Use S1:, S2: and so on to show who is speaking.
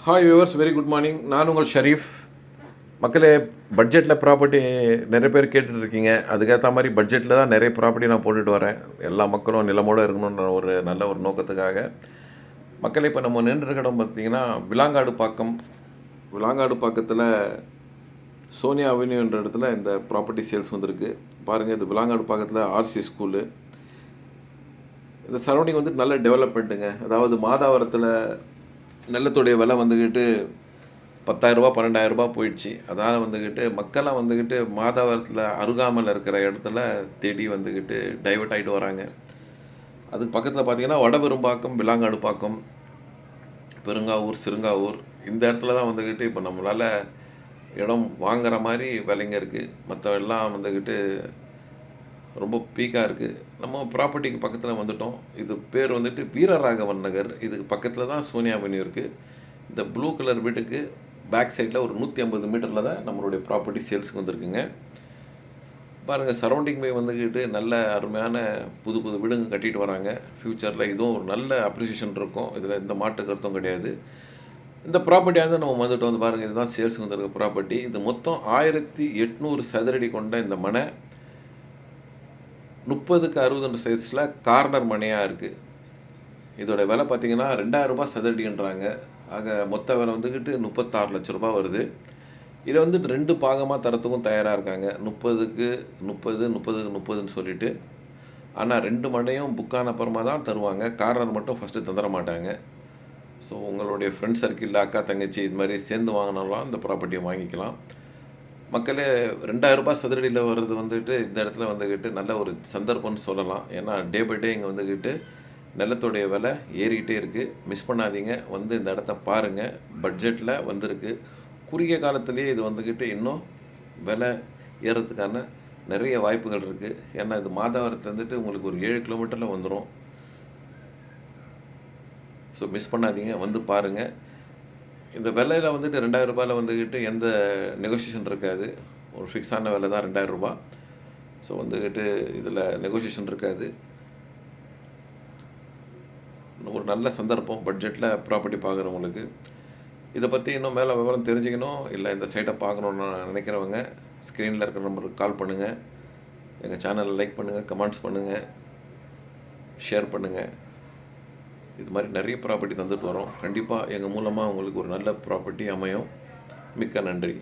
S1: Hi viewers, very good morning. நான் உங்கள் ஷரீஃப். மக்களே, பட்ஜெட்டில் ப்ராப்பர்ட்டி நிறைய பேர் கேட்டுட்ருக்கீங்க. அதுக்கேற்ற மாதிரி பட்ஜெட்டில் தான் நிறைய ப்ராப்பர்ட்டி நான் போட்டுட்டு வரேன். எல்லா மக்களும் நிலமோடு இருக்கணுன்ற ஒரு நல்ல ஒரு நோக்கத்துக்காக. மக்களே, இப்போ நம்ம நின்றுருக்க இடம் பார்த்திங்கன்னா விலாங்காடு பாக்கம். விலாங்காடு பாக்கத்தில் சோனியா அவென்யூன்ற இடத்துல இந்த ப்ராப்பர்ட்டி சேல்ஸ் வந்திருக்கு. பாருங்கள், இது விலாங்காடு பாக்கத்தில் ஆர்சி ஸ்கூலு. இந்த சரௌண்டிங் வந்துட்டு நல்ல டெவலப்மெண்ட்டுங்க. அதாவது மாதாவரத்தில் நிலத்துடைய விலை வந்துக்கிட்டு 10,000 12,000 போயிடுச்சு. அதனால் வந்துக்கிட்டு மக்கள்லாம் வந்துக்கிட்டு மாதாவரத்தில் அருகாமையில் இருக்கிற இடத்துல தேடி வந்துக்கிட்டு டைவர்ட் ஆகிட்டு வராங்க. அதுக்கு பக்கத்தில் பார்த்திங்கன்னா வடபெரும்பாக்கம், விலாங்காடுப்பாக்கம், பெருங்காவூர், சிறுங்காவூர் இந்த இடத்துல தான் வந்துக்கிட்டு இப்போ நம்மளால் இடம் வாங்குகிற மாதிரி விலைங்க இருக்குது. மற்ற எல்லாம் வந்துக்கிட்டு ரொம்ப பீக்காக இருக்குது. நம்ம ப்ராப்பர்ட்டிக்கு பக்கத்தில் வந்துவிட்டோம். இது பேர் வந்துட்டு வீரராகவன் நகர். இதுக்கு பக்கத்தில் தான் சோனியா அவென்யூ இருக்குது. இந்த ப்ளூ கலர் வீட்டுக்கு பேக் சைடில் ஒரு 150 மீட்டரில் தான் நம்மளுடைய ப்ராப்பர்ட்டி சேல்ஸுக்கு வந்திருக்குங்க. பாருங்கள், சரௌண்டிங் போய் வந்துக்கிட்டு நல்ல அருமையான புது புது வீடுங்க கட்டிட்டு வராங்க. ஃப்யூச்சரில் இதுவும் ஒரு நல்ல அப்ரிசியேஷன் இருக்கும். இதில் எந்த மாட்டு கருத்தும் கிடையாது. இந்த ப்ராப்பர்ட்டியானது நம்ம வந்துட்டு வந்து பாருங்கள், இதுதான் சேல்ஸுக்கு வந்திருக்க ப்ராப்பர்ட்டி. இது மொத்தம் 1800 சதுரடி கொண்ட இந்த மனை 30க்கு 60 சைஸில் கார்னர் மனையாக இருக்குது. இதோட விலை பார்த்திங்கன்னா 2,000 சதுரடின்றாங்க. ஆக மொத்த விலை வந்துக்கிட்டு 36 லட்ச ரூபா வருது. இதை வந்துட்டு 2 பாகமாக தரத்துக்கும் தயாராக இருக்காங்க. 30க்கு 30, 30க்கு 30ன்னு சொல்லிட்டு. ஆனால் 2 மனையும் புக்கான அப்புறமா தான் தருவாங்க. கார்னர் மட்டும் ஃபஸ்ட்டு தந்துட மாட்டாங்க. ஸோ உங்களுடைய ஃப்ரெண்ட் சர்க்கிளில் அக்கா தங்கச்சி இது மாதிரி சேர்ந்து வாங்கினாலும் இந்த ப்ராப்பர்ட்டியை வாங்கிக்கலாம். மக்களே, 2,000 சதுரடியில் வர்றது வந்துட்டு இந்த இடத்துல வந்துக்கிட்டு நல்ல ஒரு சந்தர்ப்பம்னு சொல்லலாம். ஏன்னா டே பை டே இங்கே வந்துக்கிட்டு நிலத்துடைய விலை ஏறிக்கிட்டே இருக்குது. மிஸ் பண்ணாதீங்க, வந்து இந்த இடத்த பாருங்கள். பட்ஜெட்டில் வந்திருக்கு. குறுகிய காலத்திலேயே இது வந்துக்கிட்டு இன்னும் விலை ஏறத்துக்கான நிறைய வாய்ப்புகள் இருக்குது. ஏன்னா இது மாதாவரத்தில் வந்துட்டு உங்களுக்கு ஒரு 7 கிலோமீட்டரில் வந்துடும். ஸோ மிஸ் பண்ணாதீங்க, வந்து பாருங்கள். இந்த விலையில் வந்துட்டு 2,000 வந்துக்கிட்டு எந்த நெகோசியேஷன் இருக்காது. ஒரு ஃபிக்ஸான விலை தான் 2,000. ஸோ வந்துக்கிட்டு இதில் நெகோசியேஷன் இருக்காது. ஒரு நல்ல சந்தர்ப்பம் பட்ஜெட்டில் ப்ராப்பர்ட்டி பார்க்குறவங்களுக்கு. இதை பற்றி இன்னும் மேலே விவரம் தெரிஞ்சுக்கணும், இல்லை இந்த சைட்டை பார்க்கணுன்னு நினைக்கிறவங்க ஸ்க்ரீனில் இருக்கிற நம்பருக்கு கால் பண்ணுங்கள். எங்கள் சேனலை லைக் பண்ணுங்கள், கமெண்ட்ஸ் பண்ணுங்கள், ஷேர் பண்ணுங்கள். இது மாதிரி நிறைய ப்ராப்பர்ட்டி தந்துட்டு வரோம். கண்டிப்பாக எங்கள் மூலமாக உங்களுக்கு ஒரு நல்ல ப்ராப்பர்ட்டி அமையும். மிக்க நன்றி.